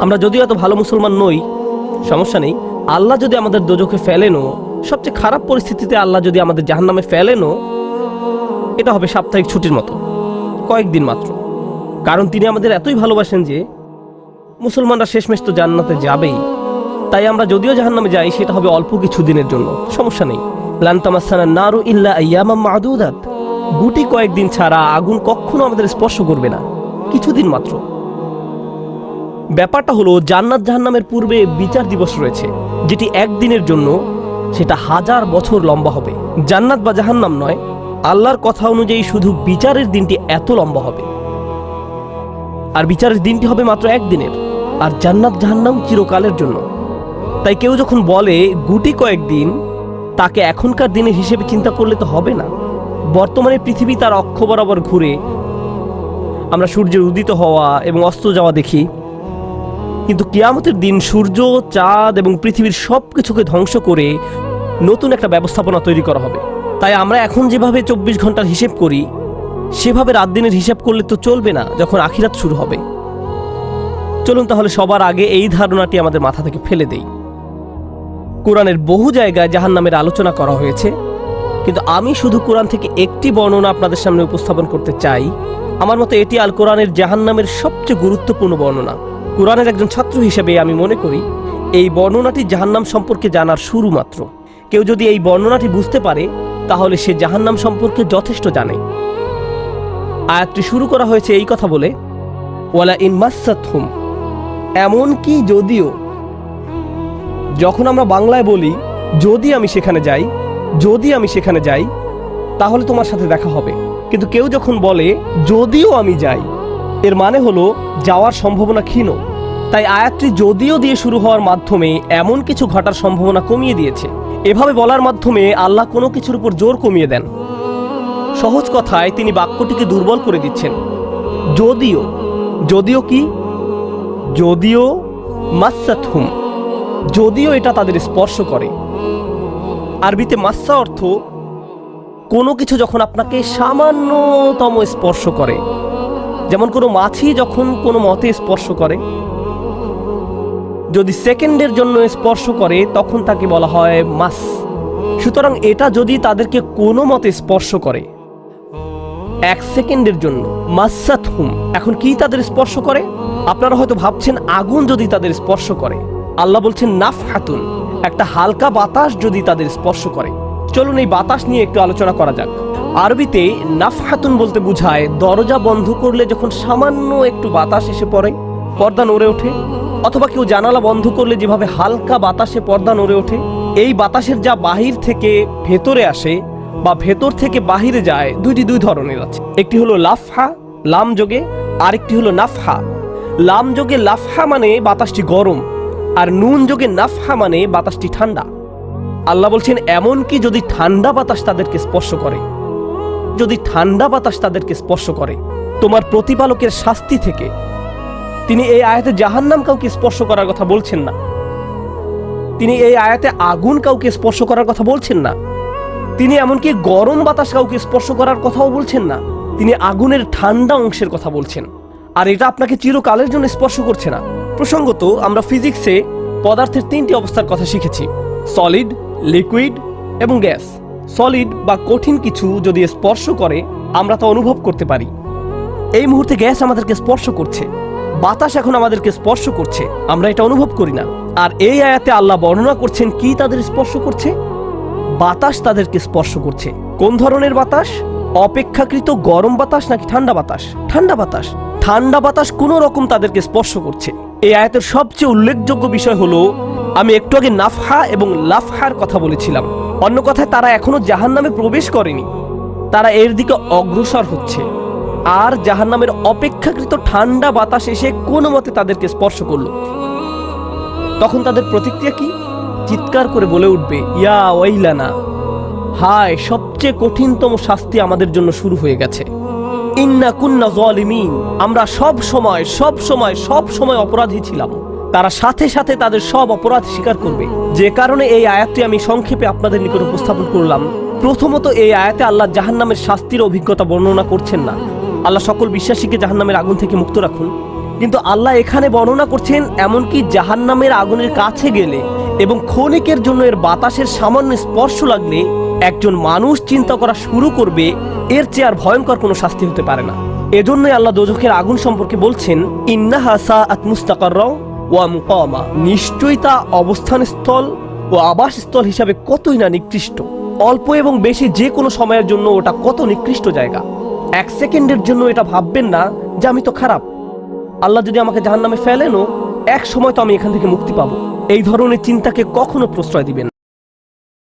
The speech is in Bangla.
আমরা যদিও এত ভালো মুসলমান নই, সমস্যা নেই। আল্লাহ যদি আমাদের দোজখে ফেলেনও, সবচেয়ে খারাপ পরিস্থিতিতে আল্লাহ যদি আমাদের জাহান্নামে ফেলেনও, এটা হবে সাপ্তাহিক ছুটির মতো, কয়েকদিন মাত্র। কারণ তিনি আমাদের এতই ভালোবাসেন যে মুসলমানরা শেষমেশ তো জান্নাতে যাবেই। তাই আমরা যদিও জাহান্নামে যাই, সেটা হবে অল্প কিছু দিনের জন্য, সমস্যা নেই। লান তামাসসানা নারু ইল্লা আইয়ামাম মা'দুদাত, গুটি কয়েকদিন ছাড়া আগুন কখনো আমাদের স্পর্শ করবে না, কিছুদিন মাত্র। ব্যাপারটা হলো, জান্নাত জাহান্নামের পূর্বে বিচার দিবস রয়েছে, যেটি একদিনের জন্য, সেটা 1000 বছর লম্বা হবে। জান্নাত বা জাহান্নাম নয়, আল্লাহর কথা অনুযায়ী শুধু বিচারের দিনটি এত লম্বা হবে। আর বিচারের দিনটি হবে মাত্র একদিনের, আর জান্নাত জাহান্নাম চিরকালের জন্য। তাই কেউ যখন বলে গুটি কয়েকদিন, তাকে এখনকার দিনের হিসেবে চিন্তা করলে তো হবে না। বর্তমানে পৃথিবী তার অক্ষ বরাবর ঘুরে, আমরা সূর্যের উদিত হওয়া এবং অস্ত যাওয়া দেখি, কিন্তু কিয়ামতের দিন সূর্য, চাঁদ এবং পৃথিবীর সব কিছুকে ধ্বংস করে নতুন একটা ব্যবস্থাপনা তৈরি করা হবে। তাই আমরা এখন যেভাবে 24 ঘন্টার হিসেব করি, সেভাবে রাত দিনের হিসাব করলে তো চলবে না যখন আখিরাত শুরু হবে। চলুন তাহলে সবার আগে এই ধারণাটি আমাদের মাথা থেকে ফেলে দেই। কোরআনের বহু জায়গায় জাহান্নামের আলোচনা করা হয়েছে, কিন্তু আমি শুধু কোরআন থেকে একটি বর্ণনা আপনাদের সামনে উপস্থাপন করতে চাই। আমার মতে এটি আল কোরআনের জাহান্নামের সবচেয়ে গুরুত্বপূর্ণ বর্ণনা। কোরআনের একজন ছাত্র হিসেবে আমি মনে করি এই বর্ণনাটি জাহান্নাম সম্পর্কে জানার শুরু মাত্র। কেউ যদি এই বর্ণনাটি বুঝতে পারে, তাহলে সে জাহান্নাম সম্পর্কে যথেষ্ট জানে। আয়াতটি শুরু করা হয়েছে এই কথা বলে, ওয়ালা ইন মাসসাতহুম, এমনকি যদিও। যখন আমরা বাংলায় বলি যদি আমি সেখানে যাই, যদি আমি সেখানে যাই, তাহলে তোমার সাথে দেখা হবে। কিন্তু কেউ যখন বলে যদিও আমি যাই, এর মানে হলো যাওয়ার সম্ভাবনা ক্ষীণ। তাই আয়াতটি যদিও দিয়ে শুরু হওয়ার মাধ্যমে এমন কিছু ঘটার সম্ভাবনা কমিয়ে দিয়েছে। এভাবে বলার মাধ্যমে আল্লাহ কোনো কিছুর উপর জোর কমিয়ে দেন। সহজ কথায় তিনি বাক্যটিকে দুর্বল করে দিচ্ছেন। যদিও, যদিও কি? যদিও মাসসাতহুম, যদিও এটা তাদের স্পর্শ করে। আরবিতে মাসসা অর্থ কোনো কিছু যখন আপনাকে সামান্যতম স্পর্শ করে, যেমন কোনো মাছি যখন কোনো মতে স্পর্শ করে। যদি সেকেন্ডের জন্য স্পর্শ করে, তখন তাকে বলা হয় মাস। সুতরাং এটা যদি তাদেরকে কোনো মতে স্পর্শ করে 1 সেকেন্ডের জন্য, মাসসাতহুম। এখন কি তাদের স্পর্শ করে? আপনারা হয়তো ভাবছেন আগুন যদি তাদের স্পর্শ করে। আল্লাহ বলছেন নাফহাতুন, একটা হালকা বাতাস যদি তাদের স্পর্শ করে। চলুন এই বাতাস নিয়ে একটু আলোচনা করা যাক। আরবিতে নাফহাতুন বলতে বোঝায় দরজা বন্ধ করলে যখন সামান্য একটু বাতাস এসে পড়ে, পর্দা নড়ে ওঠে, অথবা কেউ জানালা বন্ধ করলে যেভাবে হালকা বাতাসে পর্দা নড়ে ওঠে। এই বাতাসের যা বাহির থেকে ভেতরে আসে বা ভেতর থেকে বাহিরে যায়, দুই ধরনের আছে। একটি হলো লাফহা, লাম যোগে, আরেকটি হলো নাফহা। লাম যোগে লাফহা মানে বাতাসটি গরম, আর নুন যোগে নাফহা মানে বাতাসটি ঠান্ডা। আল্লাহ বলছেন এমনকি যদি ঠান্ডা বাতাস তাদেরকে স্পর্শ করে, যদি ঠান্ডা বাতাস তাদেরকে স্পর্শ করে তোমার প্রতিপালকের শাস্তি থেকে। তিনি এই আয়াতে জাহান্নাম কাউকে স্পর্শ করার কথা বলছেন না। তিনি এই আয়াতে আগুন কাউকে স্পর্শ করার কথা বলছেন না। তিনি এমনকি গরম বাতাস কাউকে স্পর্শ করার কথাও বলছেন না। তিনি আগুনের ঠান্ডা অংশের কথা বলছেন। আর এটা আপনাকে চিরকালের জন্য স্পর্শ করছে না। প্রসঙ্গত, আমরা ফিজিক্সে পদার্থের 3টি অবস্থার কথা শিখেছি: সলিড, লিকুইড এবং গ্যাস। সলিড বা কঠিন কিছু যদি স্পর্শ করে, আমরা তা অনুভব করতে পারি। এই মুহূর্তে গ্যাস আমাদেরকে স্পর্শ করছে, বাতাস এখন আমাদেরকে স্পর্শ করছে, আমরা এটা অনুভব করি না। আর এই আয়াতে আল্লাহ বর্ণনা করছেন কি তাদের স্পর্শ করছে? বাতাস তাদেরকে স্পর্শ করছে। কোন ধরনের বাতাস? অপেক্ষাকৃত গরম বাতাস নাকি ঠান্ডা বাতাস? ঠান্ডা বাতাস। ঠান্ডা বাতাস কোনো রকম তাদেরকে স্পর্শ করছে। এই আয়াতের সবচেয়ে উল্লেখযোগ্য বিষয় হলো, আমি একটু আগে নাফহা এবং লাফহার কথা বলেছিলাম। অন্য কথায়, তারা এখনো জাহান্নামে প্রবেশ করেনি, তারা এর দিকে অগ্রসর হচ্ছে। আর জাহান্নামের অপেক্ষাকৃত ঠান্ডা বাতাস এসে কোনো মতে তাদেরকে স্পর্শ করলো। তখন তাদের প্রতিক্রিয়া কি? চিৎকার করে বলে উঠবে, ইয়া ওয়াইলানা, হায়, সবচেয়ে কঠিনতম শাস্তি আমাদের জন্য শুরু হয়ে গেছে। ইন্না কুন্না যালিমিন, আমরা সব সময় অপরাধী ছিলাম। তারা সাথে সাথে তাদের সব অপরাধ স্বীকার করবে। যে কারণে এই আয়াতটি আমি সংক্ষেপে আপনাদের নিকট উপস্থাপন করলাম। প্রথমত, এই আয়াতে আল্লাহ জাহান্নামের শাস্তির অভিজ্ঞতা বর্ণনা করছেন না। আল্লাহ সকল বিশ্বাসীকে জাহান্নামের আগুন থেকে মুক্ত রাখুন। কিন্তু আল্লাহ এখানে বর্ণনা করছেন এমনকি জাহান্নামের আগুনের কাছে গেলে এবং ক্ষণিকের জন্য এর বাতাসের সামান্য স্পর্শ লাগলে একজন মানুষ চিন্তা করা শুরু করবে এর চেয়ে আর ভয়ঙ্কর কোনো শাস্তি হতে পারে না। এজন্যই আল্লাহ দোজখের আগুন সম্পর্কে বলছেন ইন্নাহা সাআত মুস্তাকাররা ওয়া মুকামা, নিশ্চয়ই তা অবস্থানস্থল ও আবাসস্থল হিসাবে কতই না নিকৃষ্ট। অল্প এবং বেশি যে কোনো সময়ের জন্য ওটা কত নিকৃষ্ট জায়গা। 1 সেকেন্ডের জন্য এটা ভাববেন না যে আমি তো খারাপ, আল্লাহ যদি আমাকে জাহান্নামে ফেলেনও এক সময় তো আমি এখান থেকে মুক্তি পাবো। এই ধরনের চিন্তাকে কখনো প্রশ্রয় দিবেন না।